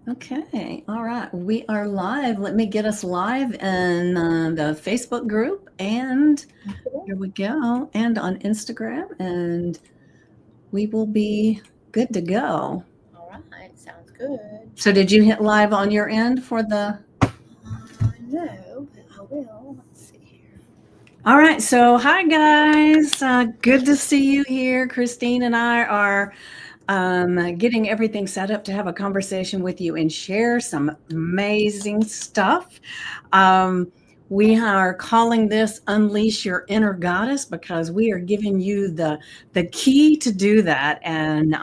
Okay. All right. We are live. Let me get us live in the Facebook group. And here we go. And on Instagram. And we will be good to go. All right, sounds good. So, did you hit live on your end for the? No, but I will. Let's see here. All right. So, hi, guys. Good to see you here. Christine and I are getting everything set up to have a conversation with you and share some amazing stuff. Um, we are calling this Unleash Your Inner Goddess because we are giving you the key to do that. And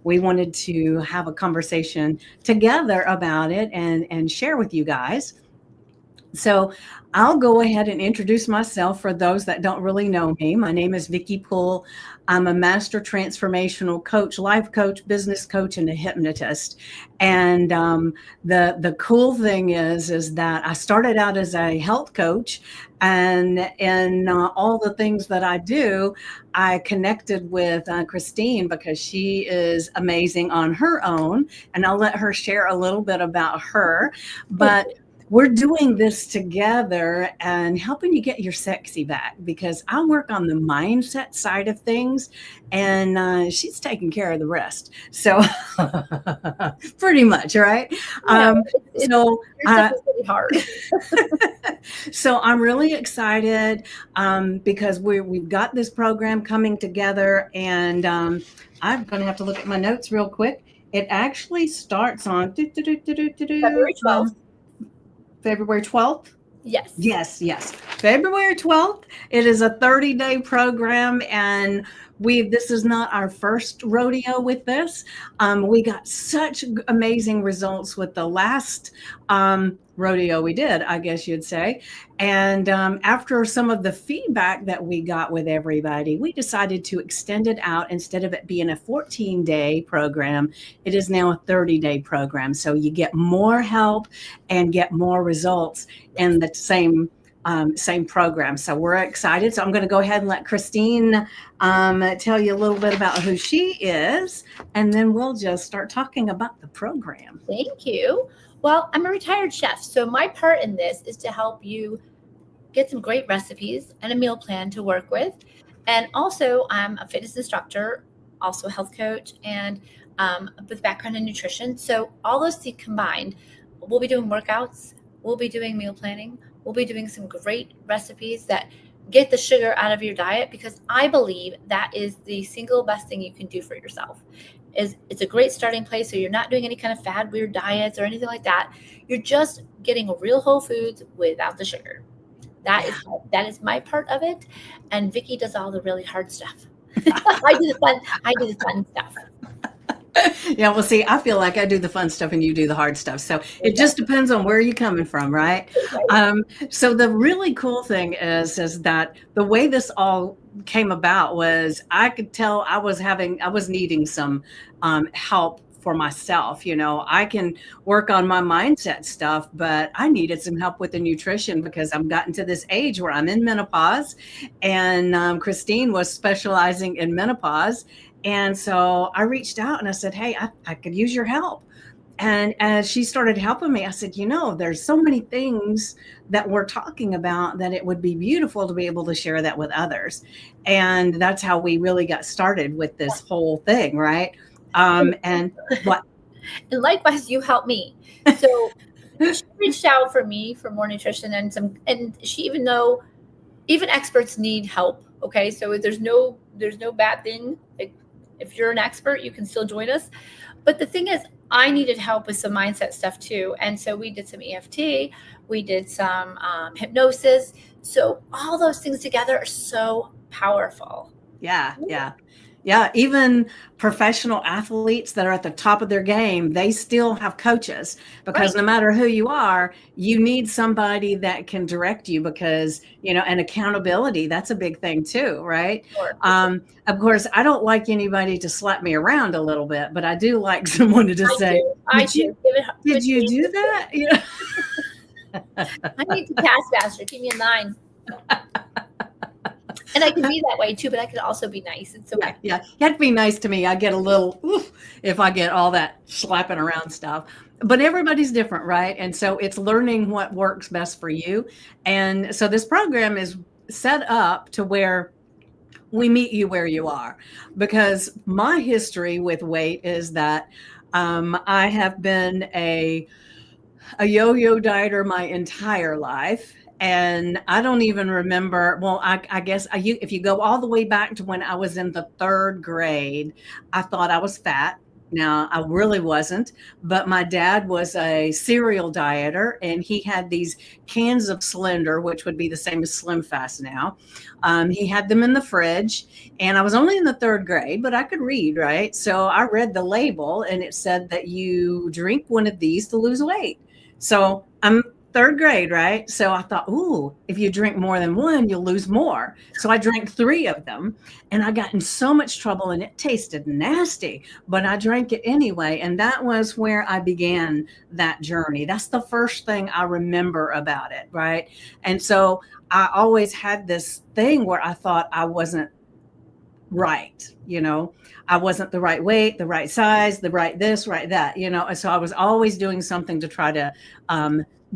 we wanted to have a conversation together about it and share with you guys. So I'll go ahead and introduce myself for those that don't really know me. My name is Vickie Poole. I'm a master transformational coach, life coach, business coach, and a hypnotist. And the cool thing is that I started out as a health coach, and in all the things that I do, I connected with Christine because she is amazing on her own, and I'll let her share a little bit about her. But we're doing this together and helping you get your sexy back because I work on the mindset side of things and she's taking care of the rest. So pretty much, right? Yeah, So your stuff is really hard. so I'm really excited because we've got this program coming together and I'm going to have to look at my notes real quick. It actually starts on February 12th. February 12th? Yes. Yes. February 12th. It is a 30-day program, and this is not our first rodeo with this. We got such amazing results with the last rodeo we did, I guess you'd say. And after some of the feedback that we got with everybody, we decided to extend it out. Instead of it being a 14-day program, it is now a 30-day program. So you get more help and get more results in the same program. So we're excited. So I'm going to go ahead and let Christine tell you a little bit about who she is, and then we'll just start talking about the program. Thank you. Well, I'm a retired chef, so my part in this is to help you get some great recipes and a meal plan to work with. And also, I'm a fitness instructor, also a health coach, and with background in nutrition. So all those things combined, we'll be doing workouts, we'll be doing meal planning, we'll be doing some great recipes that get the sugar out of your diet, because I believe that is the single best thing you can do for yourself. It's a great starting place. So you're not doing any kind of fad, weird diets or anything like that. You're just getting a real whole foods without the sugar. That is my part of it. And Vickie does all the really hard stuff. I do the fun stuff. Yeah, well, see, I feel like I do the fun stuff and you do the hard stuff. So it just depends on where you're coming from, right? So the really cool thing is that the way this all came about was I could tell I was needing some help for myself. You know, I can work on my mindset stuff, but I needed some help with the nutrition because I've gotten to this age where I'm in menopause, and Christine was specializing in menopause. And so I reached out and I said, hey, I could use your help. And as she started helping me, I said, there's so many things that we're talking about that it would be beautiful to be able to share that with others. And that's how we really got started with this whole thing, right? And what? And likewise, you helped me. So she reached out for me for more nutrition and she, even experts need help. Okay. So there's no bad thing. If you're an expert, you can still join us. But the thing is, I needed help with some mindset stuff too. And so we did some EFT, we did some hypnosis. So all those things together are so powerful. Yeah. Even professional athletes that are at the top of their game, they still have coaches because no matter who you are, you need somebody that can direct you because, and accountability, that's a big thing too, right? Sure. Of course, I don't like anybody to slap me around a little bit, but I do like someone to just say, did you do that? I need to pass faster. Keep me in line. And I can be that way too, but I could also be nice. It's okay. Yeah. You have to be nice to me. I get a little oof if I get all that slapping around stuff. But everybody's different, right? And so it's learning what works best for you. And so this program is set up to where we meet you where you are, because my history with weight is that I have been a yo-yo dieter my entire life. And I don't even remember. Well, I guess if you go all the way back to when I was in the third grade, I thought I was fat. Now, I really wasn't, but my dad was a cereal dieter, and he had these cans of Slender, which would be the same as Slim Fast now. He had them in the fridge, and I was only in the third grade, but I could read, right? So I read the label, and it said that you drink one of these to lose weight. So I'm third grade, right? So I thought, ooh, if you drink more than one, you'll lose more. So I drank 3 of them, and I got in so much trouble, and it tasted nasty, but I drank it anyway. And that was where I began that journey. That's the first thing I remember about it, right? And so I always had this thing where I thought I wasn't right, I wasn't the right weight, the right size, the right this, right that, and so I was always doing something to try to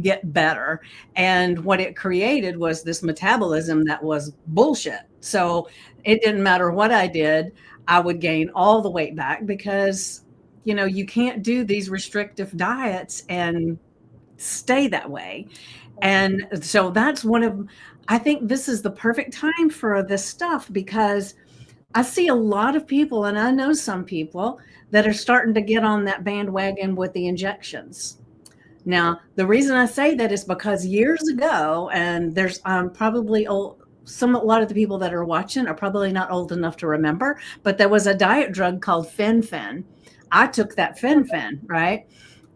get better. And what it created was this metabolism that was bullshit. So it didn't matter what I did, I would gain all the weight back, because you can't do these restrictive diets and stay that way. And so I think this is the perfect time for this stuff, because I see a lot of people, and I know some people that are starting to get on that bandwagon with the injections. Now, the reason I say that is because years ago, and there's probably a lot of the people that are watching are probably not old enough to remember, but there was a diet drug called Fen-Phen. I took that Fen-Phen, right?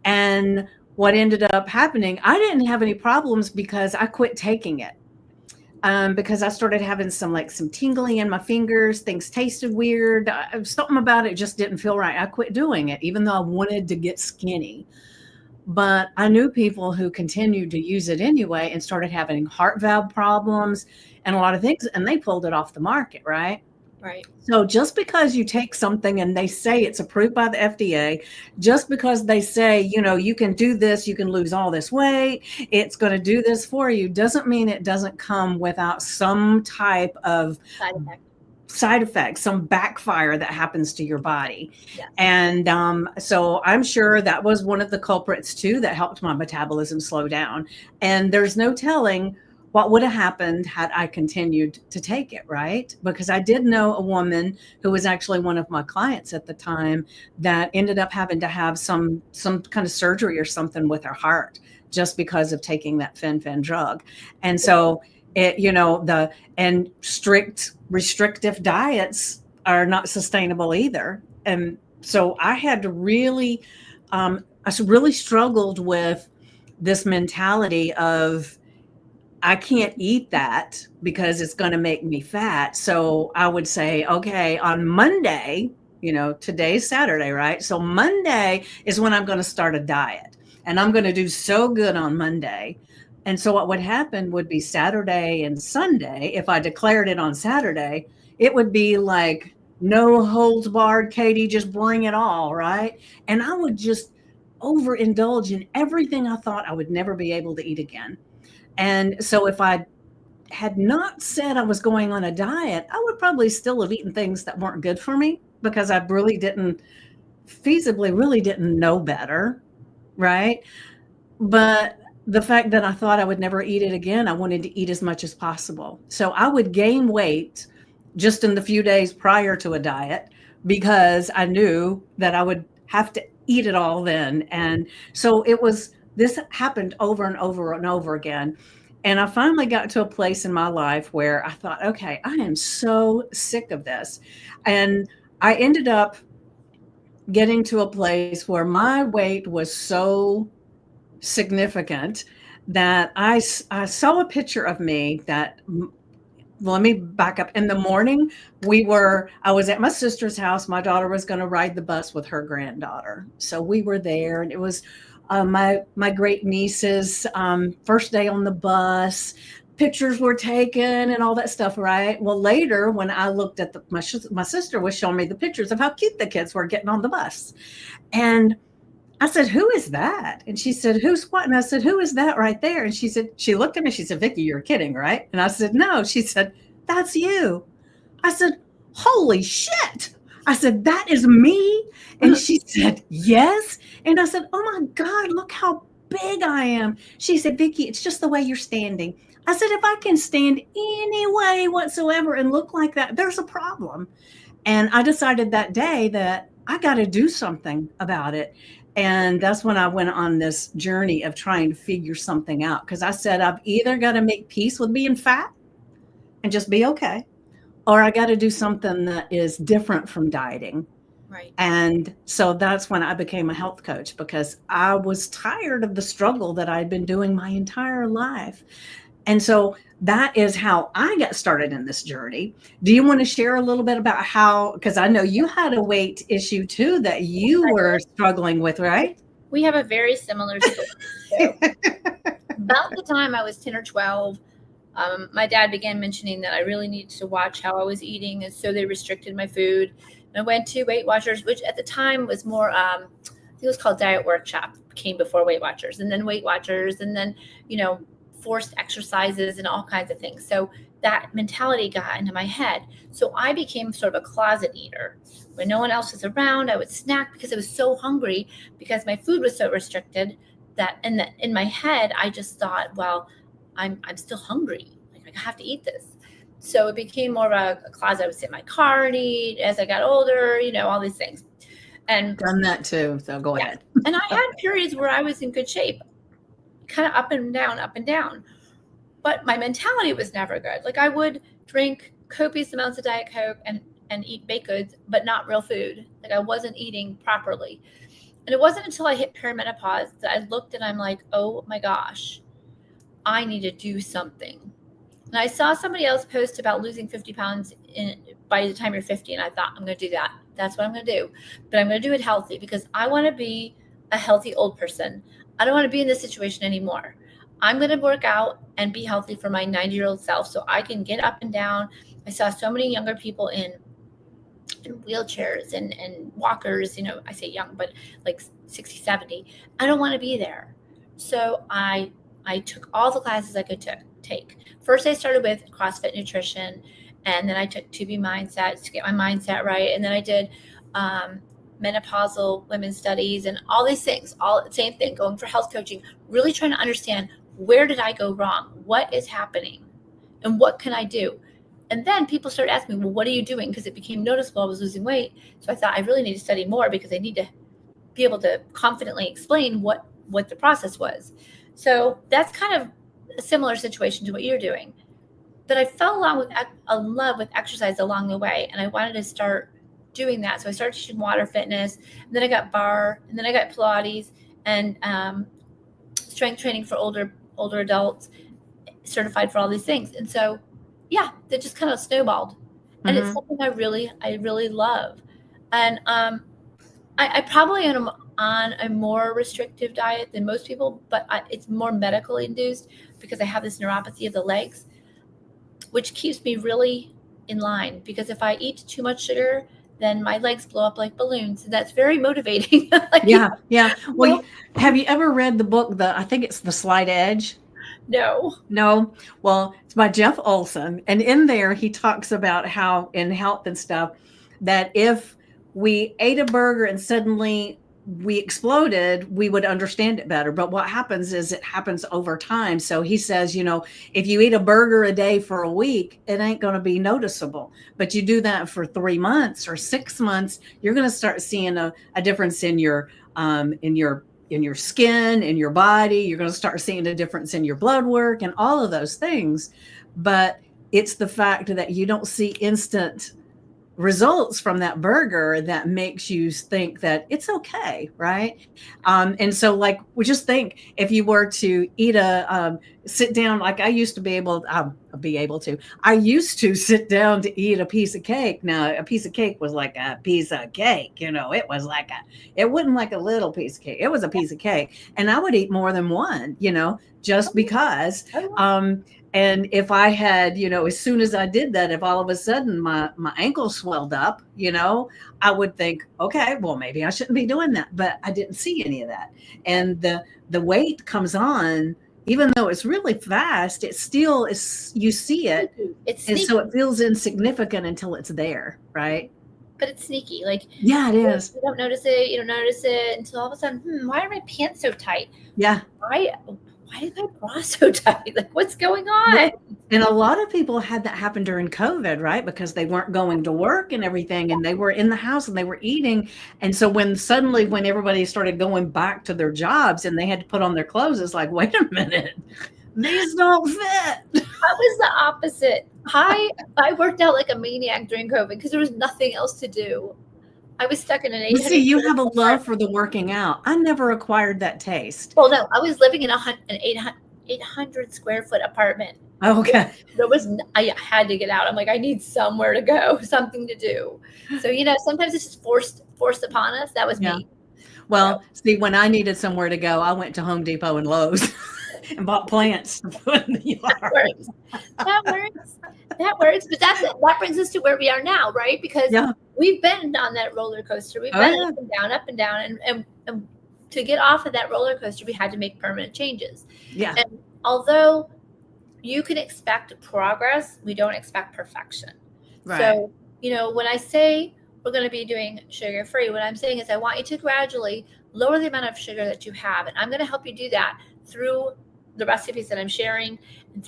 And what ended up happening, I didn't have any problems because I quit taking it. Because I started having some tingling in my fingers. Things tasted weird. Something about it just didn't feel right. I quit doing it, even though I wanted to get skinny. But I knew people who continued to use it anyway and started having heart valve problems and a lot of things, and they pulled it off the market, right? Right. So just because you take something and they say it's approved by the FDA, just because they say, you can do this, you can lose all this weight, it's going to do this for you, doesn't mean it doesn't come without some type of side effect, some backfire that happens to your body. Yes. And so I'm sure that was one of the culprits too that helped my metabolism slow down. And there's no telling what would have happened had I continued to take it, right? Because I did know a woman who was actually one of my clients at the time that ended up having to have some kind of surgery or something with her heart just because of taking that Fen-Phen drug. And so strict restrictive diets are not sustainable either. And so I had to really, I really struggled with this mentality of, I can't eat that because it's going to make me fat. So I would say, okay, on Monday, today's Saturday, right? So Monday is when I'm going to start a diet, and I'm going to do so good on Monday. And so what would happen would be Saturday and Sunday. If I declared it on Saturday, it would be like no holds barred, Katie, just bring it all, right? And I would just overindulge in everything I thought I would never be able to eat again. And so if I had not said I was going on a diet, I would probably still have eaten things that weren't good for me, because I really didn't know better, right? But the fact that I thought I would never eat it again, I wanted to eat as much as possible. So I would gain weight just in the few days prior to a diet, because I knew that I would have to eat it all then. And so this happened over and over and over again. And I finally got to a place in my life where I thought, okay, I am so sick of this. And I ended up getting to a place where my weight was so significant that I saw a picture of me that, let me back up. In the morning, I was at my sister's house. My daughter was going to ride the bus with her granddaughter. So we were there, and it was my great niece's first day on the bus. pictures were taken and all that stuff, right? Well, later when I looked at my sister was showing me the pictures of how cute the kids were getting on the bus. And I said, who is that? And she said, who's what? And I said, who is that right there? And she looked at me, she said, Vickie, you're kidding, right? And I said, no. She said, that's you. I said, holy shit. I said, that is me. And she said, yes. And I said, oh my God, look how big I am. She said, Vickie, it's just the way you're standing. I said, if I can stand any way whatsoever and look like that, there's a problem. And I decided that day that I got to do something about it. And that's when I went on this journey of trying to figure something out. Because I said, I've either got to make peace with being fat and just be okay, or I got to do something that is different from dieting. Right. And so that's when I became a health coach, because I was tired of the struggle that I'd been doing my entire life. And so that is how I got started in this journey. Do you want to share a little bit about how, because I know you had a weight issue too that you were struggling with, right? We have a very similar story. About the time I was 10 or 12, my dad began mentioning that I really needed to watch how I was eating. And so they restricted my food. And I went to Weight Watchers, which at the time was more, I think it was called Diet Workshop, came before Weight Watchers, and then Weight Watchers, and then, forced exercises and all kinds of things. So that mentality got into my head. So I became sort of a closet eater. When no one else was around, I would snack because I was so hungry, because my food was so restricted that in my head, I just thought, well, I'm still hungry. Like, I have to eat this. So it became more of a closet. I would sit in my car and eat as I got older, all these things. And done that too. So go ahead. And I had periods where I was in good shape, kind of up and down. But my mentality was never good. Like, I would drink copious amounts of Diet Coke and eat baked goods, but not real food. Like, I wasn't eating properly. And it wasn't until I hit perimenopause that I looked and I'm like, oh my gosh, I need to do something. And I saw somebody else post about losing 50 pounds by the time you're 50. And I thought, I'm going to do that. That's what I'm going to do. But I'm going to do it healthy, because I want to be a healthy old person. I don't want to be in this situation anymore. I'm going to work out and be healthy for my 90-year-old self so I can get up and down. I saw so many younger people in wheelchairs and walkers, I say young, but like 60, 70. I don't want to be there. So I took all the classes I could take. First, I started with CrossFit nutrition, and then I took 2B mindset to get my mindset right. And then I did menopausal women's studies and all these things, all the same thing, going for health coaching, really trying to understand, where did I go wrong? What is happening? And what can I do? And then people started asking me, well, what are you doing? Because it became noticeable I was losing weight. So I thought, I really need to study more, because I need to be able to confidently explain what the process was. So that's kind of a similar situation to what you're doing. But I fell in love with exercise along the way, and I wanted to start doing that. So I started teaching water fitness, and then I got bar, and then I got Pilates and strength training for older adults, certified for all these things. And so, yeah, that just kind of snowballed. And it's something I really love. And I probably am on a more restrictive diet than most people, but it's more medically induced, because I have this neuropathy of the legs, which keeps me really in line. Because if I eat too much sugar, then my legs blow up like balloons. And that's very motivating. Yeah. Well, have you ever read the book, I think it's The Slight Edge? No. Well, it's by Jeff Olson. And in there, he talks about how in health and stuff, that if we ate a burger and suddenly we exploded, we would understand it better. But what happens is it happens over time. So he says, if you eat a burger a day for a week, it ain't going to be noticeable. But you do that for 3 months or 6 months, you're going to start seeing a difference in your skin, in your body. You're going to start seeing a difference in your blood work and all of those things. But it's the fact that you don't see instant results from that burger that makes you think that it's okay, right? And so, like, we just think if you were to eat sit down like I used to be able. I'll be able to. I used to sit down to eat a piece of cake. Now, a piece of cake was like a piece of cake. It was like it wasn't like a little piece of cake. It was a piece of cake, and I would eat more than one. Just because. And if I had, as soon as I did that, if all of a sudden my ankle swelled up, I would think, okay, well, maybe I shouldn't be doing that. But I didn't see any of that. And the weight comes on, even though it's really fast, it still is, you see it. And so it feels insignificant until it's there, right? But it's sneaky. Like, yeah, it is. You don't notice it. You don't notice it until all of a sudden, why are my pants so tight? Yeah. Why is my bra so tight? Like, what's going on? And a lot of people had that happen during COVID, right? Because they weren't going to work and everything, and they were in the house and they were eating. And so when everybody started going back to their jobs and they had to put on their clothes, it's like, wait a minute, these don't fit. I was the opposite. I worked out like a maniac during COVID because there was nothing else to do. I was stuck in an 800. See, you have a love for the working out. I never acquired that taste. Well, no, I was living in an 800 square foot apartment. Okay. I had to get out. I'm like, I need somewhere to go, something to do. So, sometimes it's just forced upon us. That was me. Well, see, when I needed somewhere to go, I went to Home Depot and Lowe's and bought plants to put in the yard. That works. But that brings us to where we are now, right? Because we've been on that roller coaster. We've been up and down. And to get off of that roller coaster, we had to make permanent changes. Yeah. And although you can expect progress, we don't expect perfection. Right. So, when I say we're going to be doing sugar-free, what I'm saying is I want you to gradually lower the amount of sugar that you have. And I'm going to help you do that through the recipes that I'm sharing, and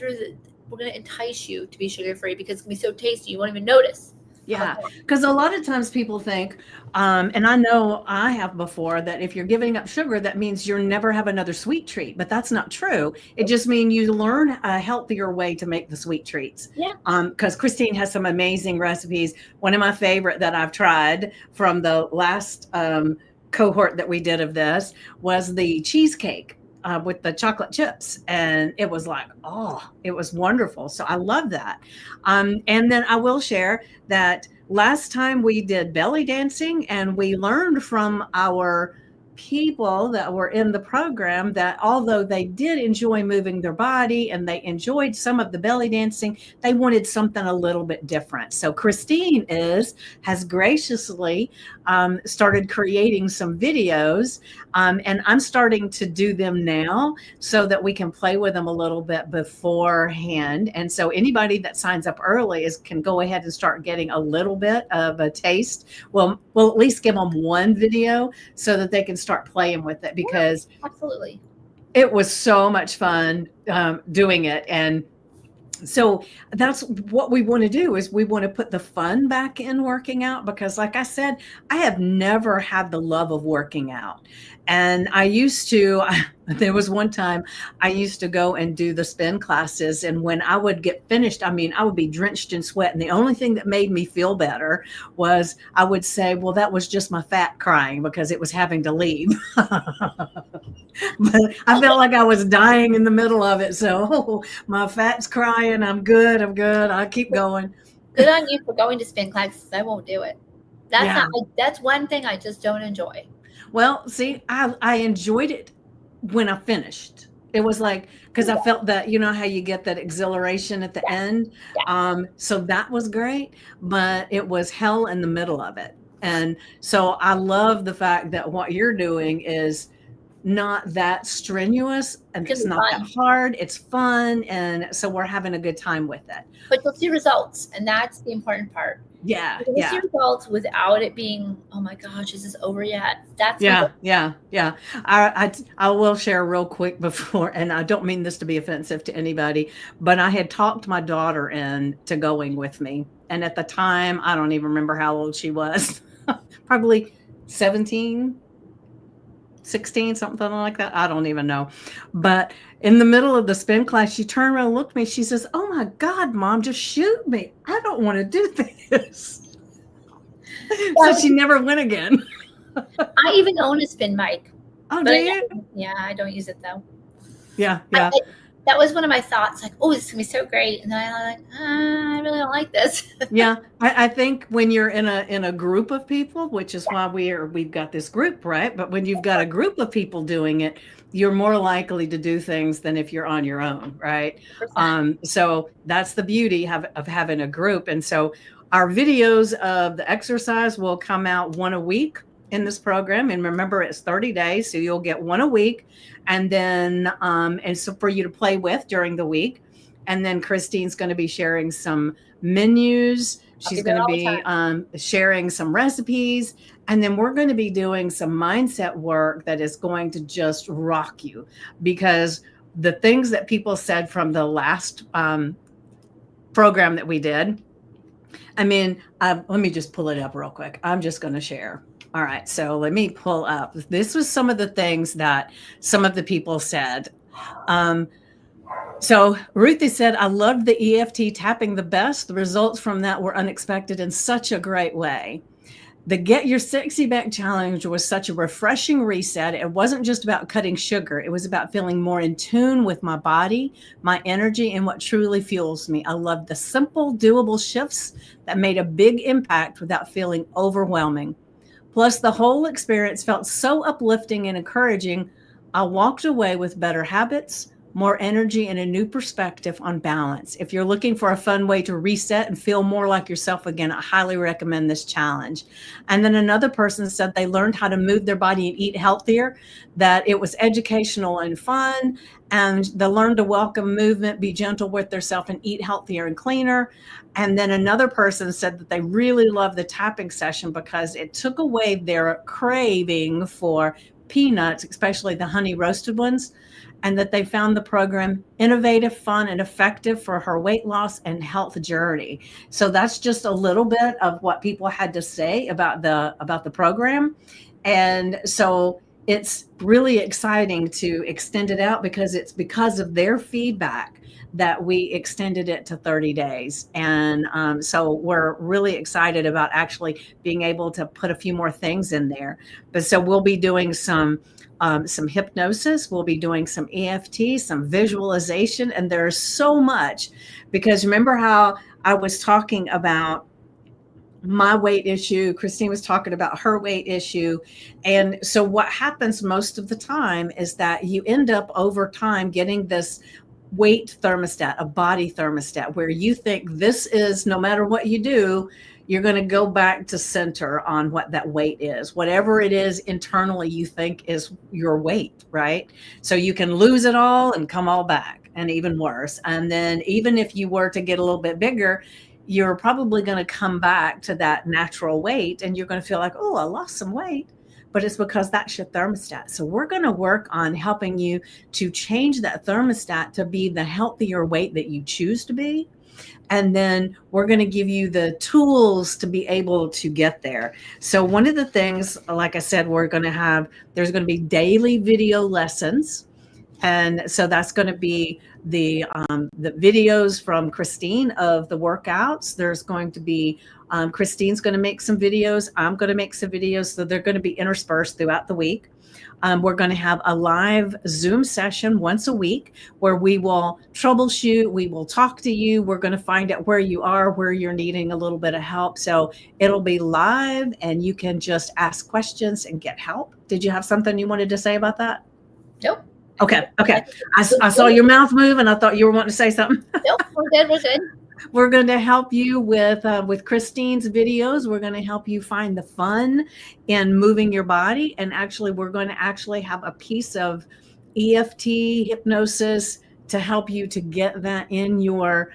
we're going to entice you to be sugar-free because it's going to be so tasty you won't even notice. Yeah, because a lot of times people think, and I know I have before, that if you're giving up sugar, that means you'll never have another sweet treat. But that's not true. It just means you learn a healthier way to make the sweet treats. Yeah. Because Christine has some amazing recipes. One of my favorite that I've tried from the last cohort that we did of this was the cheesecake. With the chocolate chips, and it was like, it was wonderful. So I love that. And then I will share that last time we did belly dancing, and we learned from our people that were in the program that although they did enjoy moving their body and they enjoyed some of the belly dancing, they wanted something a little bit different. So Christine has graciously started creating some videos, and I'm starting to do them now so that we can play with them a little bit beforehand. And so anybody that signs up early can go ahead and start getting a little bit of a taste. Well, we'll at least give them one video so that they can start playing with it, because absolutely, it was so much fun doing it. And so that's what we want to do, is we want to put the fun back in working out, because like I said, I have never had the love of working out. And there was one time I used to go and do the spin classes. And when I would get finished, I would be drenched in sweat. And the only thing that made me feel better was I would say, well, that was just my fat crying because it was having to leave. But I felt like I was dying in the middle of it. So my fat's crying. I'm good. I'll keep going. Good on you for going to spin classes. I won't do it. That's one thing I just don't enjoy. Well, see, I enjoyed it when I finished. It was like, because I felt that, how you get that exhilaration at the end. Yeah. So that was great, but it was hell in the middle of it. And so I love the fact that what you're doing is not that strenuous, and it's not that hard. It's fun. And so we're having a good time with it. But you'll see results, and that's the important part. Yeah. You'll see results without it being, oh my gosh, is this over yet? That's yeah. I will share real quick before, and I don't mean this to be offensive to anybody, but I had talked my daughter into going with me. And at the time, I don't even remember how old she was, probably 17, 16, something like that. I don't even know. But in the middle of the spin class, she turned around and looked at me. She says, "Oh my God, Mom, just shoot me. I don't want to do this." So she never went again. I even own a spin bike. Oh, do you? Yeah, I don't use it though. Yeah. That was one of my thoughts, like, oh, this is gonna be so great. And then I'm like, I really don't like this. Yeah, I think when you're in a group of people, which is why we've got this group, right? But when you've got a group of people doing it, you're more likely to do things than if you're on your own, right? 100%. So that's the beauty of having a group. And so our videos of the exercise will come out one a week in this program. And remember, it's 30 days, so you'll get one a week, and then and so for you to play with during the week. And then Christine's going to be sharing some menus. She's going to be sharing some recipes. And then we're going to be doing some mindset work that is going to just rock you, because the things that people said from the last program that we did, I mean, let me just pull it up real quick. I'm just going to share. All right. So let me pull up. This was some of the things that some of the people said. So Ruthie said, I loved the EFT tapping the best. The results from that were unexpected in such a great way. The Get Your Sexy Back Challenge was such a refreshing reset. It wasn't just about cutting sugar. It was about feeling more in tune with my body, my energy, and what truly fuels me. I loved the simple, doable shifts that made a big impact without feeling overwhelming. Plus, the whole experience felt so uplifting and encouraging. I walked away with better habits, more energy, and a new perspective on balance. If you're looking for a fun way to reset and feel more like yourself again, I highly recommend this challenge. And then another person said they learned how to move their body and eat healthier, that it was educational and fun, and they learned to welcome movement, be gentle with themselves, and eat healthier and cleaner. And then another person said that they really loved the tapping session because it took away their craving for peanuts, especially the honey roasted ones, and that they found the program innovative, fun, and effective for her weight loss and health journey. So that's just a little bit of what people had to say about the program. And so it's really exciting to extend it out, because it's because of their feedback that we extended it to 30 days. And so we're really excited about actually being able to put a few more things in there. But so we'll be doing some hypnosis, we'll be doing some EFT, some visualization, and there's so much, because remember how I was talking about my weight issue, Christine was talking about her weight issue. And so what happens most of the time is that you end up over time getting this weight thermostat, a body thermostat, where you think this is, no matter what you do, you're going to go back to center on what that weight is, whatever it is internally you think is your weight, right? So you can lose it all and come all back, and even worse. And then even if you were to get a little bit bigger, you're probably going to come back to that natural weight, and you're going to feel like, oh, I lost some weight. But it's because that's your thermostat. So we're going to work on helping you to change that thermostat to be the healthier weight that you choose to be. And then we're going to give you the tools to be able to get there. So one of the things, like I said, there's going to be daily video lessons. And so that's going to be the videos from Christine of the workouts. There's going to be Christine's going to make some videos. I'm going to make some videos. So they're going to be interspersed throughout the week. We're going to have a live Zoom session once a week where we will troubleshoot. We will talk to you. We're going to find out where you are, where you're needing a little bit of help. So it'll be live, and you can just ask questions and get help. Did you have something you wanted to say about that? Nope. Okay. I saw your mouth move, and I thought you were wanting to say something. Nope, we're good. We're going to help you with Christine's videos. We're going to help you find the fun in moving your body. And actually, we're going to actually have a piece of EFT hypnosis to help you to get that in your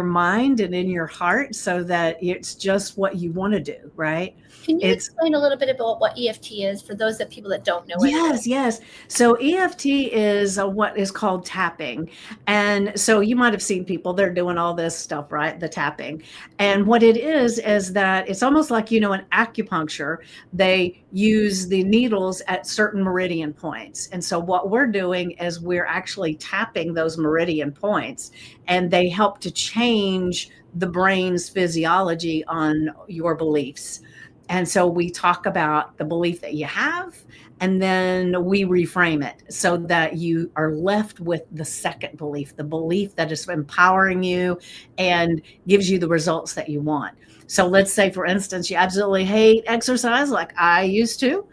mind and in your heart, so that it's just what you want to do, right? Can you explain a little bit about what EFT is for those people that don't know? Yes. So EFT is what is called tapping. And so you might have seen people, they're doing all this stuff, right? The tapping. And what it is that it's almost like, an acupuncture. They use the needles at certain meridian points. And so what we're doing is we're actually tapping those meridian points, and they help to change the brain's physiology on your beliefs. And so we talk about the belief that you have, and then we reframe it so that you are left with the second belief, the belief that is empowering you and gives you the results that you want. So let's say, for instance, you absolutely hate exercise like I used to.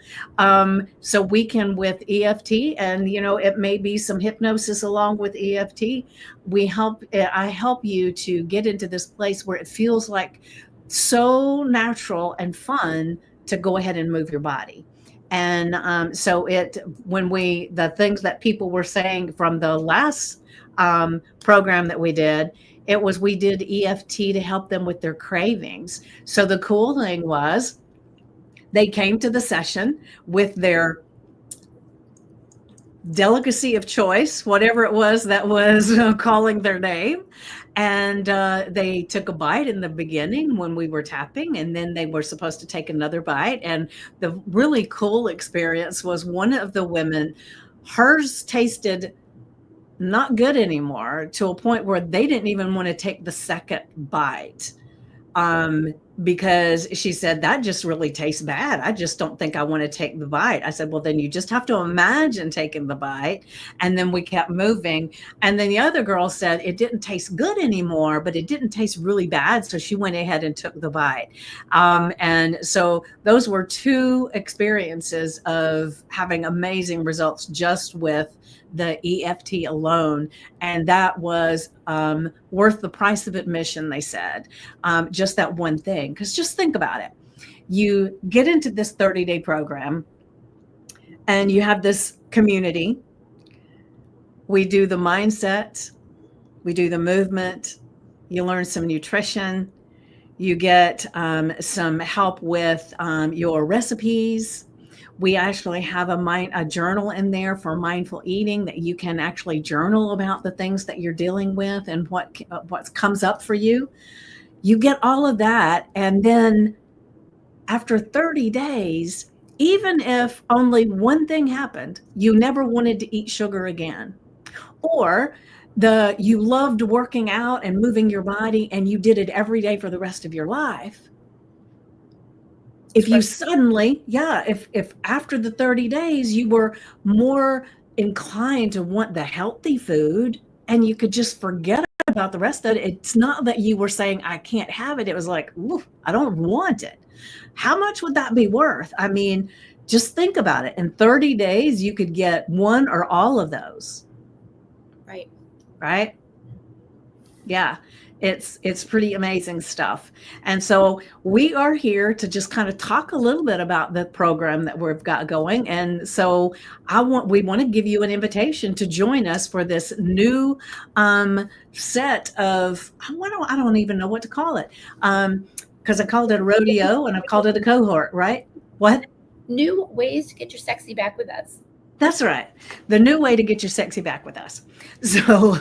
So we can, with EFT, and it may be some hypnosis along with EFT, I help you to get into this place where it feels like so natural and fun to go ahead and move your body. And so the things that people were saying from the last program that we did, we did EFT to help them with their cravings. So the cool thing was they came to the session with their delicacy of choice, whatever it was that was calling their name. And they took a bite in the beginning when we were tapping, and then they were supposed to take another bite. And the really cool experience was one of the women, hers tasted not good anymore, to a point where they didn't even want to take the second bite. Because she said, that just really tastes bad. I just don't think I want to take the bite. I said, well, then you just have to imagine taking the bite. And then we kept moving. And then the other girl said it didn't taste good anymore, but it didn't taste really bad. So she went ahead and took the bite. And so those were two experiences of having amazing results just with the EFT alone. And that was worth the price of admission, they said, just that one thing. Because just think about it. You get into this 30-day program and you have this community. We do the mindset, we do the movement, you learn some nutrition, you get some help with your recipes. We actually have a journal in there for mindful eating, that you can actually journal about the things that you're dealing with and what comes up for you. You get all of that. And then after 30 days, even if only one thing happened, you never wanted to eat sugar again, or you loved working out and moving your body and you did it every day for the rest of your life. If you suddenly, if after the 30 days you were more inclined to want the healthy food and you could just forget about the rest of it, it's not that you were saying, I can't have it. It was like, I don't want it. How much would that be worth? I mean, just think about it. In 30 days, you could get one or all of those. Right? Yeah. It's pretty amazing stuff. And so we are here to just kind of talk a little bit about the program that we've got going. And so we want to give you an invitation to join us for this new set of, I don't even know what to call it. Because I called it a rodeo and I called it a cohort, right? What? New ways to get your sexy back with us. That's right. The new way to get your sexy back with us. So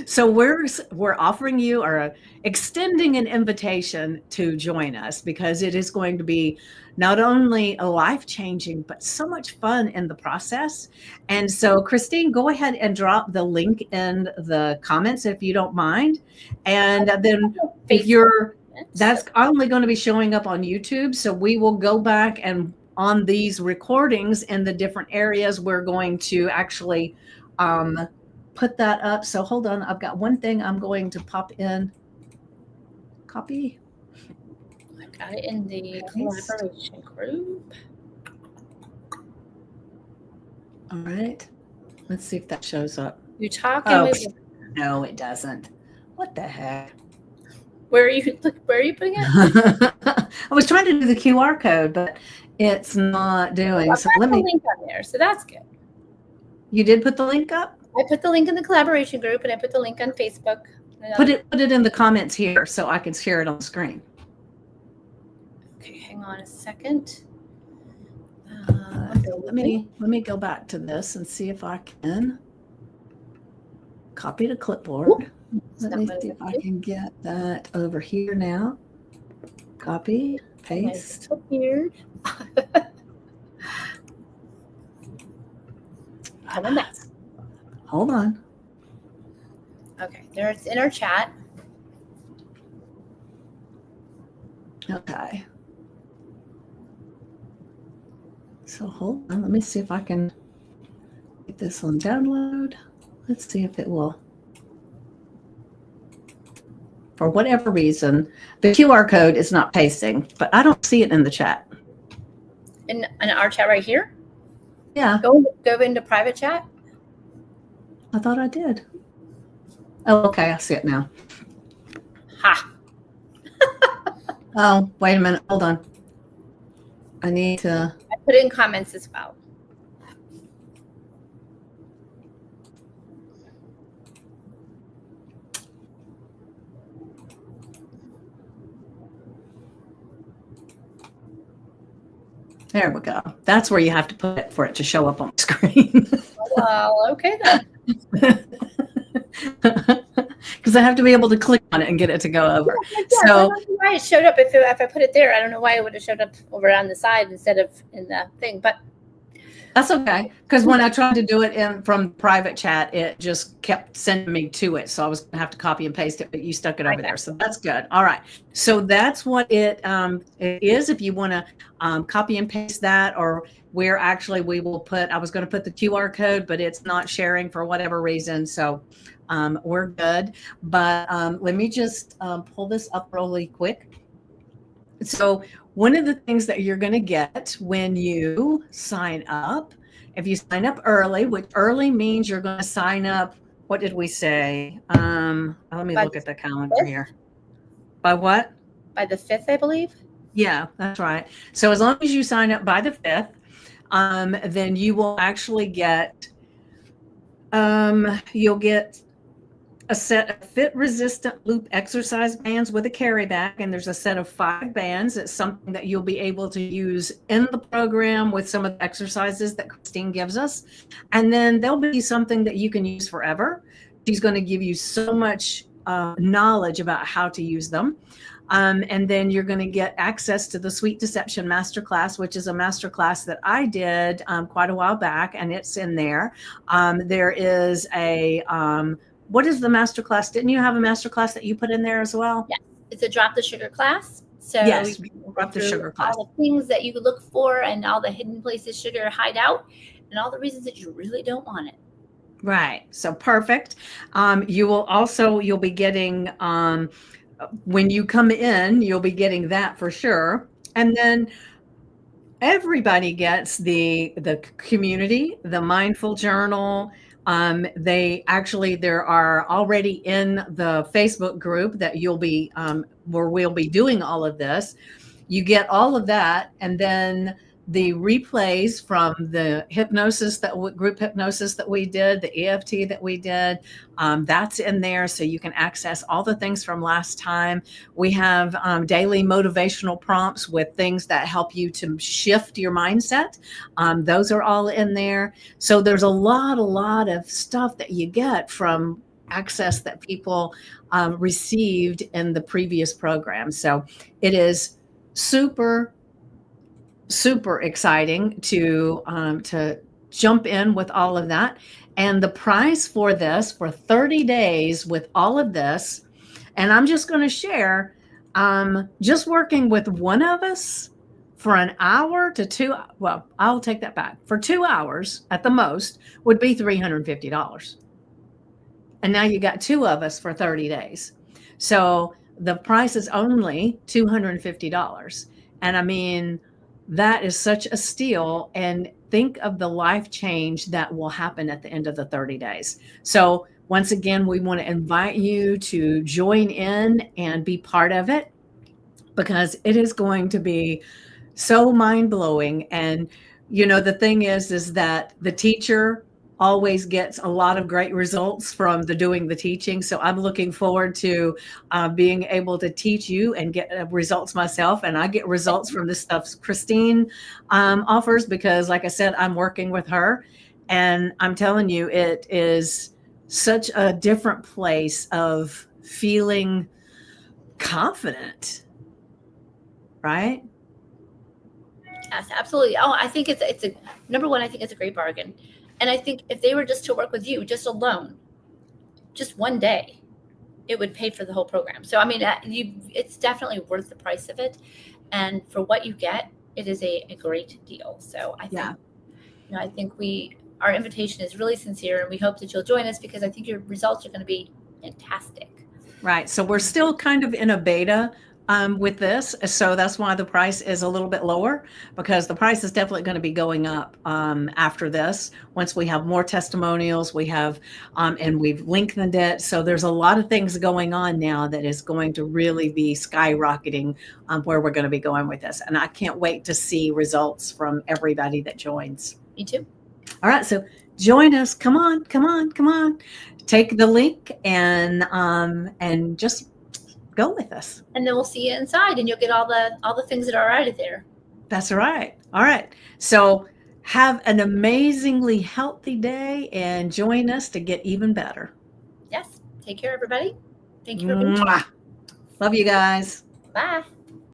So we're offering you, or extending an invitation to join us, because it is going to be not only a life-changing, but so much fun in the process. And so, Christine, go ahead and drop the link in the comments if you don't mind. And then that's only going to be showing up on YouTube. So we will go back and on these recordings in the different areas, we're going to actually put that up. So hold on, I've got one thing I'm going to pop in. Copy. I got it in the collaboration group. All right. Let's see if that shows up. You're talking. No, it doesn't. What the heck? Where are you putting it? I was trying to do the QR code, but it's not doing. Well, so let me. Link on there, so that's good. You did put the link up? I put the link in the collaboration group, and I put the link on Facebook. Put it in the comments here so I can share it on the screen. Okay, hang on a second. Let me go back to this and see if I can copy to clipboard. Let me see if I can get that over here now. Copy, paste. Weird. I'm a mess. Hold on. Okay, there it's in our chat. Okay. So hold on. Let me see if I can get this on download. Let's see if it will. For whatever reason, the QR code is not pasting, but I don't see it in the chat. In our chat right here? Yeah. Go into private chat. I thought I did. Oh, okay. I see it now. Ha. Oh, wait a minute. Hold on. I need to. I put it in comments as well. There we go. That's where you have to put it for it to show up on the screen. Well, okay then. Because I have to be able to click on it and get it to go over. Yeah, So I don't know why it showed up. If I put it there, I don't know why it would have showed up over on the side instead of in the thing. But that's okay. Because when I tried to do it from private chat, it just kept sending me to it. So I was going to have to copy and paste it, but you stuck it over there. So that's good. All right. So that's what it is. If you want to copy and paste that, or where actually we will put, I was going to put the QR code, but it's not sharing for whatever reason. So we're good. But let me just pull this up really quick. So one of the things that you're going to get when you sign up, if you sign up early, which early means you're going to sign up, what did we say? Let me look at the calendar here. By what? By the 5th, I believe. Yeah, that's right. So as long as you sign up by the 5th, then you will actually get, you'll get a set of fit resistant loop exercise bands with a carry bag, and there's a set of 5 bands. It's something that you'll be able to use in the program with some of the exercises that Christine gives us. And then there'll be something that you can use forever. She's going to give you so much knowledge about how to use them. And then you're going to get access to the Sweet Deception Masterclass, which is a masterclass that I did quite a while back, and it's in there. There is a what is the masterclass? Didn't you have a masterclass that you put in there as well? Yes, it's a drop the sugar class. So yes, drop the sugar class. All the things that you could look for and all the hidden places sugar hide out and all the reasons that you really don't want it. Right. So perfect. You'll be getting, when you come in, you'll be getting that for sure. And then everybody gets the community, the mindful journal. There are already in the Facebook group that you'll be, where we'll be doing all of this. You get all of that. And then the replays from the hypnosis, group hypnosis that we did, the EFT that we did, that's in there. So you can access all the things from last time. We have daily motivational prompts with things that help you to shift your mindset. Those are all in there. So there's a lot of stuff that you get from access that people received in the previous program. So it is super exciting to jump in with all of that. And the price for this, for 30 days with all of this, and I'm just going to share, just working with one of us for an hour to 2, well, I'll take that back. For 2 hours at the most would be $350. And now you got 2 of us for 30 days. So the price is only $250. And I mean, that is such a steal. And think of the life change that will happen at the end of the 30 days. So once again, we want to invite you to join in and be part of it, because it is going to be so mind-blowing. And, you know, the thing is that the teacher always gets a lot of great results from doing the teaching. So I'm looking forward to being able to teach you and get results myself. And I get results from the stuff Christine offers, because like I said, I'm working with her, and I'm telling you, it is such a different place of feeling confident, right? Yes, absolutely. Oh, I think it's a number one. I think it's a great bargain. And I think if they were just to work with you, just alone, just one day, it would pay for the whole program. So I mean, it's definitely worth the price of it, and for what you get, it is a great deal. So I think, I think our invitation is really sincere, and we hope that you'll join us because I think your results are going to be fantastic. Right. So we're still kind of in a beta with this. So that's why the price is a little bit lower, because the price is definitely going to be going up after this. Once we have more testimonials, we have, and we've lengthened it. So there's a lot of things going on now that is going to really be skyrocketing where we're going to be going with this. And I can't wait to see results from everybody that joins. Me too. All right. So join us. Come on, come on, come on. Take the link and just go with us. And then we'll see you inside, and you'll get all the things that are out of there. That's right. All right. So have an amazingly healthy day and join us to get even better. Yes. Take care, everybody. Thank you for being here. Love you guys. Bye.